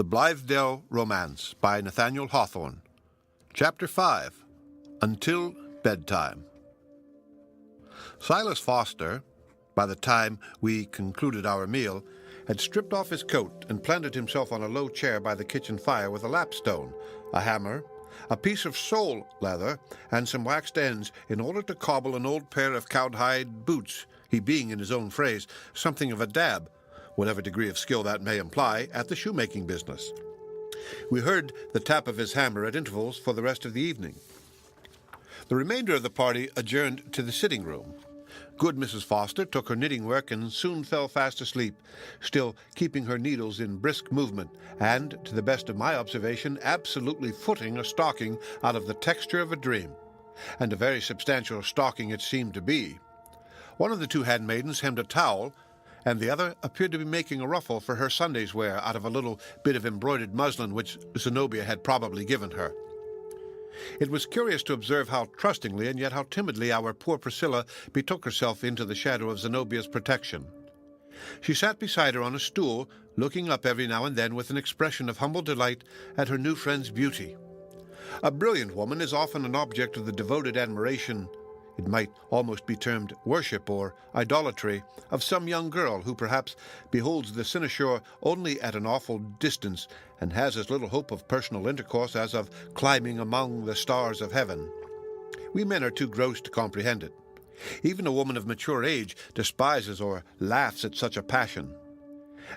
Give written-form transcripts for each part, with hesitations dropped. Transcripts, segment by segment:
The Blithedale Romance by Nathaniel Hawthorne. Chapter 5. Until Bedtime. Silas Foster, by the time we concluded our meal, had stripped off his coat and planted himself on a low chair by the kitchen fire with a lapstone, a hammer, a piece of sole leather, and some waxed ends in order to cobble an old pair of cowhide boots, he being, in his own phrase, something of a dab, whatever degree of skill that may imply, at the shoemaking business. We heard the tap of his hammer at intervals for the rest of the evening. The remainder of the party adjourned to the sitting room. Good Mrs. Foster took her knitting work and soon fell fast asleep, still keeping her needles in brisk movement, and, to the best of my observation, absolutely footing a stocking out of the texture of a dream. And a very substantial stocking it seemed to be. One of the two handmaidens hemmed a towel, and the other appeared to be making a ruffle for her Sunday's wear out of a little bit of embroidered muslin which Zenobia had probably given her. It was curious to observe how trustingly and yet how timidly our poor Priscilla betook herself into the shadow of Zenobia's protection. She sat beside her on a stool, looking up every now and then with an expression of humble delight at her new friend's beauty. A brilliant woman is often an object of the devoted admiration, it might almost be termed worship or idolatry, of some young girl who perhaps beholds the cynosure only at an awful distance and has as little hope of personal intercourse as of climbing among the stars of heaven. We men are too gross to comprehend it. Even a woman of mature age despises or laughs at such a passion.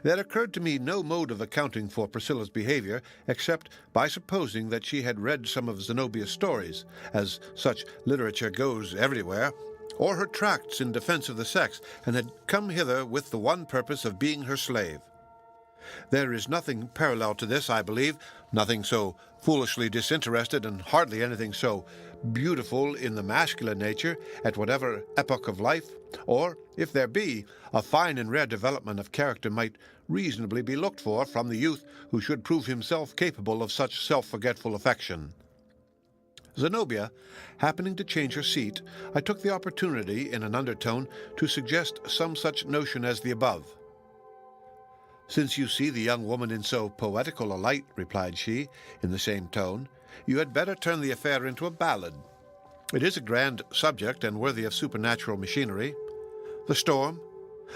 There occurred to me no mode of accounting for Priscilla's behavior except by supposing that she had read some of Zenobia's stories, as such literature goes everywhere, or her tracts in defense of the sex, and had come hither with the one purpose of being her slave. There is nothing parallel to this, I believe, nothing so foolishly disinterested and hardly anything so beautiful in the masculine nature at whatever epoch of life, or, if there be, a fine and rare development of character might reasonably be looked for from the youth who should prove himself capable of such self-forgetful affection. Zenobia, happening to change her seat, I took the opportunity, in an undertone, to suggest some such notion as the above. "Since you see the young woman in so poetical a light," replied she, in the same tone, "you had better turn the affair into a ballad. It is a grand subject and worthy of supernatural machinery. The storm,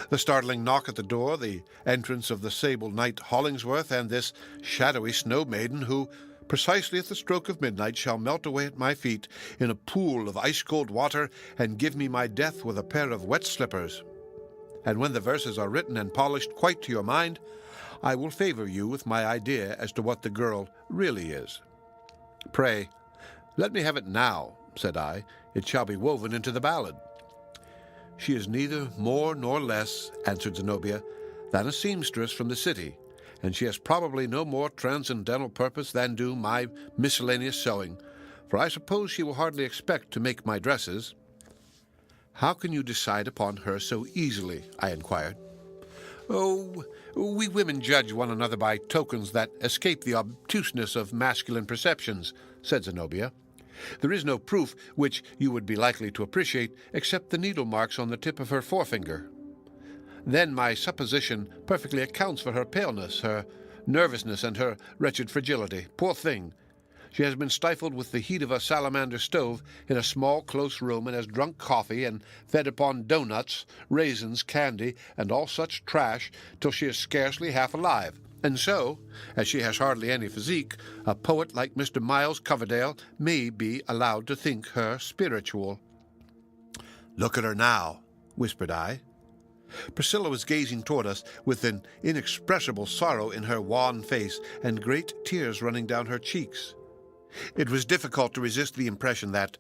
the startling knock at the door, the entrance of the sable knight Hollingsworth, and this shadowy snow maiden who, precisely at the stroke of midnight, shall melt away at my feet in a pool of ice-cold water and give me my death with a pair of wet slippers. And when the verses are written and polished quite to your mind, I will favor you with my idea as to what the girl really is." "Pray, let me have it now," said I. "It shall be woven into the ballad." "She is neither more nor less," answered Zenobia, "than a seamstress from the city, and she has probably no more transcendental purpose than do my miscellaneous sewing, for I suppose she will hardly expect to make my dresses." "How can you decide upon her so easily?" I inquired. "Oh, we women judge one another by tokens that escape the obtuseness of masculine perceptions," said Zenobia. "There is no proof which you would be likely to appreciate except the needle marks on the tip of her forefinger. Then my supposition perfectly accounts for her paleness, her nervousness, and her wretched fragility. Poor thing! She has been stifled with the heat of a salamander stove in a small, close room, and has drunk coffee and fed upon doughnuts, raisins, candy, and all such trash till she is scarcely half alive. And so, as she has hardly any physique, a poet like Mr. Miles Coverdale may be allowed to think her spiritual." "Look at her now," whispered I. Priscilla was gazing toward us with an inexpressible sorrow in her wan face and great tears running down her cheeks. It was difficult to resist the impression that,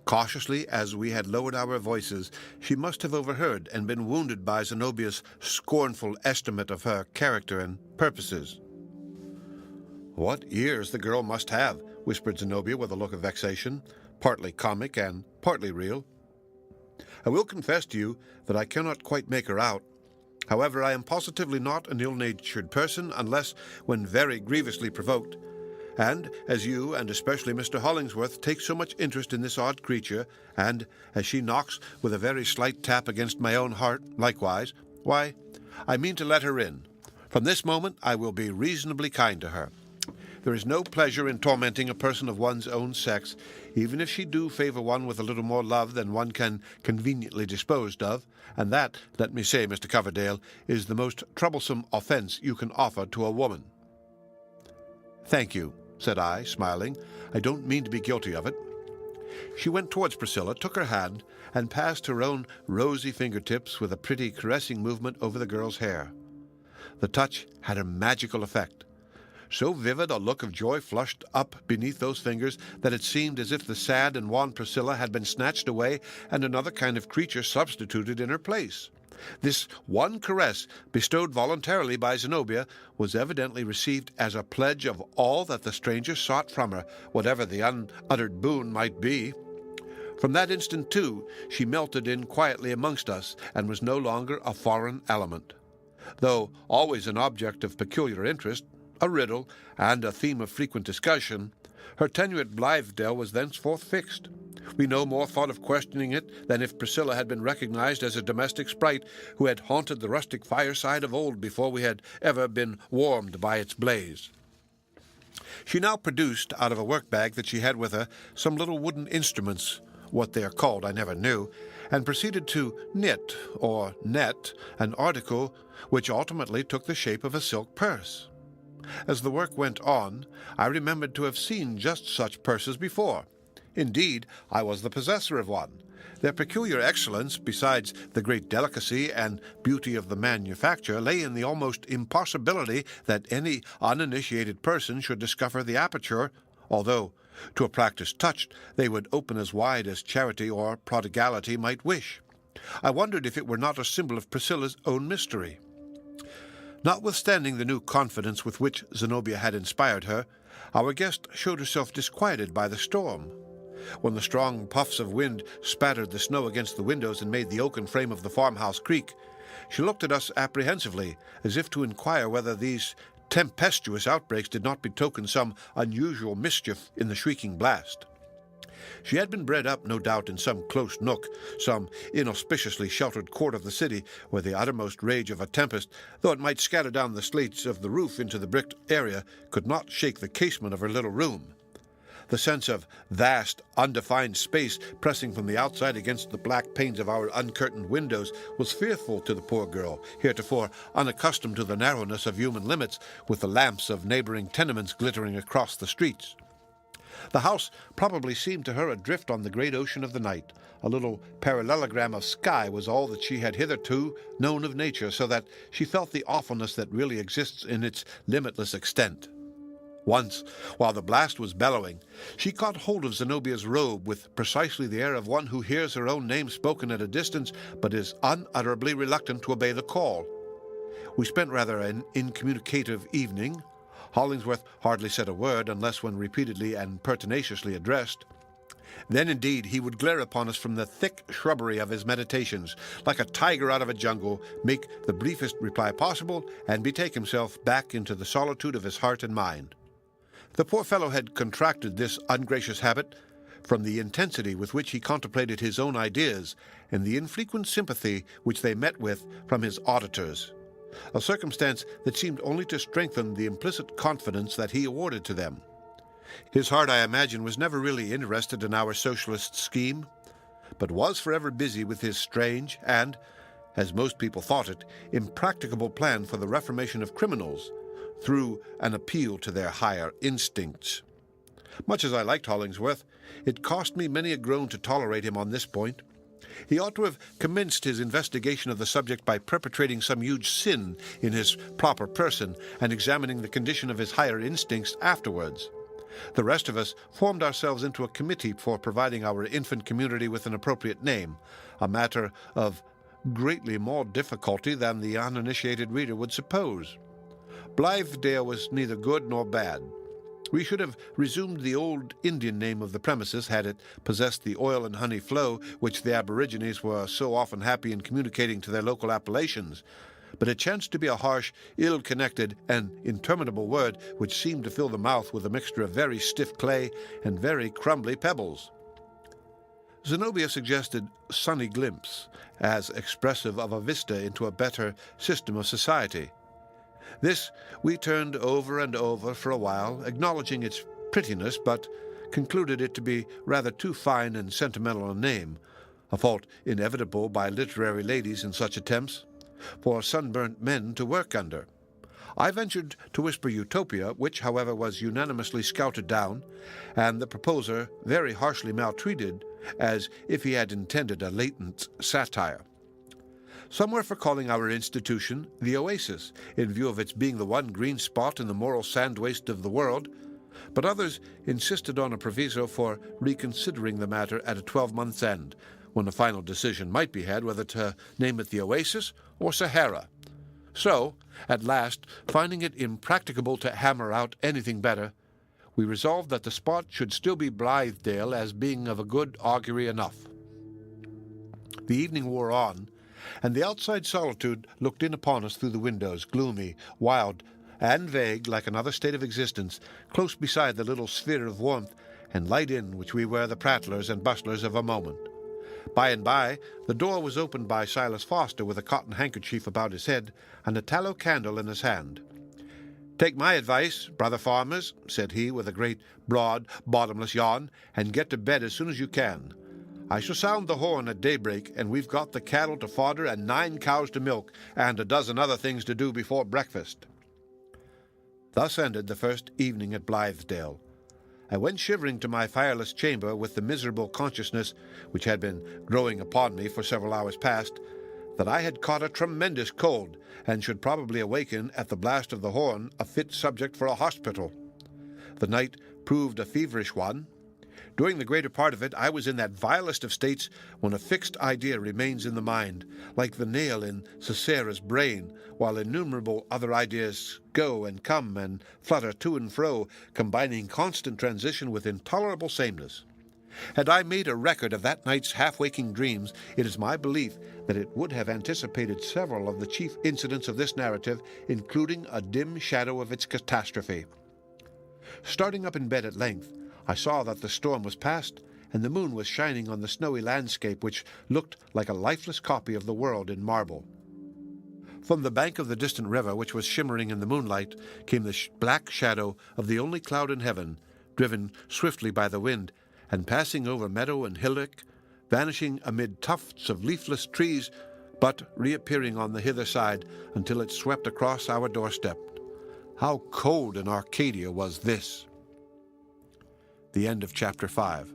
cautiously as we had lowered our voices, she must have overheard and been wounded by Zenobia's scornful estimate of her character and purposes. "What ears the girl must have," whispered Zenobia with a look of vexation, partly comic and partly real. "I will confess to you that I cannot quite make her out. However, I am positively not an ill-natured person unless when very grievously provoked. And as you, and especially Mr. Hollingsworth, take so much interest in this odd creature, and as she knocks with a very slight tap against my own heart likewise, why, I mean to let her in. From this moment I will be reasonably kind to her. There is no pleasure in tormenting a person of one's own sex, even if she do favor one with a little more love than one can conveniently dispose of, and that, let me say, Mr. Coverdale, is the most troublesome offense you can offer to a woman." "Thank you," said I, smiling. "I don't mean to be guilty of it." She went towards Priscilla, took her hand, and passed her own rosy fingertips with a pretty caressing movement over the girl's hair. The touch had a magical effect. So vivid a look of joy flushed up beneath those fingers that it seemed as if the sad and wan Priscilla had been snatched away and another kind of creature substituted in her place. This one caress, bestowed voluntarily by Zenobia, was evidently received as a pledge of all that the stranger sought from her, whatever the unuttered boon might be. From that instant, too, she melted in quietly amongst us, and was no longer a foreign element. Though always an object of peculiar interest, a riddle, and a theme of frequent discussion, her tenure at Blithedale was thenceforth fixed. We no more thought of questioning it than if Priscilla had been recognized as a domestic sprite who had haunted the rustic fireside of old before we had ever been warmed by its blaze. She now produced, out of a work-bag that she had with her, some little wooden instruments, what they are called I never knew, and proceeded to knit, or net, an article which ultimately took the shape of a silk purse. As the work went on, I remembered to have seen just such purses before. Indeed, I was the possessor of one. Their peculiar excellence, besides the great delicacy and beauty of the manufacture, lay in the almost impossibility that any uninitiated person should discover the aperture, although, to a practised touch, they would open as wide as charity or prodigality might wish. I wondered if it were not a symbol of Priscilla's own mystery. Notwithstanding the new confidence with which Zenobia had inspired her, our guest showed herself disquieted by the storm. When the strong puffs of wind spattered the snow against the windows and made the oaken frame of the farmhouse creak, she looked at us apprehensively, as if to inquire whether these tempestuous outbreaks did not betoken some unusual mischief in the shrieking blast. She had been bred up, no doubt, in some close nook, some inauspiciously sheltered court of the city, where the uttermost rage of a tempest, though it might scatter down the slates of the roof into the bricked area, could not shake the casement of her little room. The sense of vast, undefined space pressing from the outside against the black panes of our uncurtained windows was fearful to the poor girl, heretofore unaccustomed to the narrowness of human limits, with the lamps of neighboring tenements glittering across the streets. The house probably seemed to her adrift on the great ocean of the night. A little parallelogram of sky was all that she had hitherto known of nature, so that she felt the awfulness that really exists in its limitless extent. Once, while the blast was bellowing, she caught hold of Zenobia's robe with precisely the air of one who hears her own name spoken at a distance, but is unutterably reluctant to obey the call. We spent rather an incommunicative evening. Hollingsworth hardly said a word unless when repeatedly and pertinaciously addressed. Then indeed he would glare upon us from the thick shrubbery of his meditations, like a tiger out of a jungle, make the briefest reply possible, and betake himself back into the solitude of his heart and mind. The poor fellow had contracted this ungracious habit from the intensity with which he contemplated his own ideas, and the infrequent sympathy which they met with from his auditors, a circumstance that seemed only to strengthen the implicit confidence that he awarded to them. His heart, I imagine, was never really interested in our socialist scheme, but was forever busy with his strange and, as most people thought it, impracticable plan for the reformation of criminals through an appeal to their higher instincts. Much as I liked Hollingsworth, it cost me many a groan to tolerate him on this point. He ought to have commenced his investigation of the subject by perpetrating some huge sin in his proper person and examining the condition of his higher instincts afterwards. The rest of us formed ourselves into a committee for providing our infant community with an appropriate name, a matter of greatly more difficulty than the uninitiated reader would suppose. Blithedale was neither good nor bad. We should have resumed the old Indian name of the premises had it possessed the oil and honey flow which the aborigines were so often happy in communicating to their local appellations, but it chanced to be a harsh, ill-connected, and interminable word which seemed to fill the mouth with a mixture of very stiff clay and very crumbly pebbles. Zenobia suggested sunny glimpse as expressive of a vista into a better system of society. This we turned over and over for a while, acknowledging its prettiness, but concluded it to be rather too fine and sentimental a name, a fault inevitable by literary ladies in such attempts, for sunburnt men to work under. I ventured to whisper Utopia, which, however, was unanimously scouted down, and the proposer very harshly maltreated, as if he had intended a latent satire. Some were for calling our institution the Oasis, in view of its being the one green spot in the moral sand waste of the world, but others insisted on a proviso for reconsidering the matter at a 12-month's end, when a final decision might be had whether to name it the Oasis or Sahara. So, at last, finding it impracticable to hammer out anything better, we resolved that the spot should still be Blithedale as being of a good augury enough. The evening wore on, and the outside solitude looked in upon us through the windows, gloomy, wild, and vague like another state of existence, close beside the little sphere of warmth and light in which we were the prattlers and bustlers of a moment. By and by, the door was opened by Silas Foster with a cotton handkerchief about his head and a tallow candle in his hand. "Take my advice, brother farmers," said he, with a great, broad, bottomless yawn, "and get to bed as soon as you can. I shall sound the horn at daybreak, and we've got the cattle to fodder and 9 cows to milk, and a dozen other things to do before breakfast." Thus ended the first evening at Blithedale. I went shivering to my fireless chamber with the miserable consciousness, which had been growing upon me for several hours past, that I had caught a tremendous cold, and should probably awaken at the blast of the horn a fit subject for a hospital. The night proved a feverish one. During the greater part of it I was in that vilest of states when a fixed idea remains in the mind, like the nail in Sisera's brain, while innumerable other ideas go and come and flutter to and fro, combining constant transition with intolerable sameness. Had I made a record of that night's half-waking dreams, it is my belief that it would have anticipated several of the chief incidents of this narrative, including a dim shadow of its catastrophe. Starting up in bed at length, I saw that the storm was past, and the moon was shining on the snowy landscape, which looked like a lifeless copy of the world in marble. From the bank of the distant river, which was shimmering in the moonlight, came the black shadow of the only cloud in heaven, driven swiftly by the wind, and passing over meadow and hillock, vanishing amid tufts of leafless trees, but reappearing on the hither side until it swept across our doorstep. How cold in Arcadia was this! The end of Chapter 5.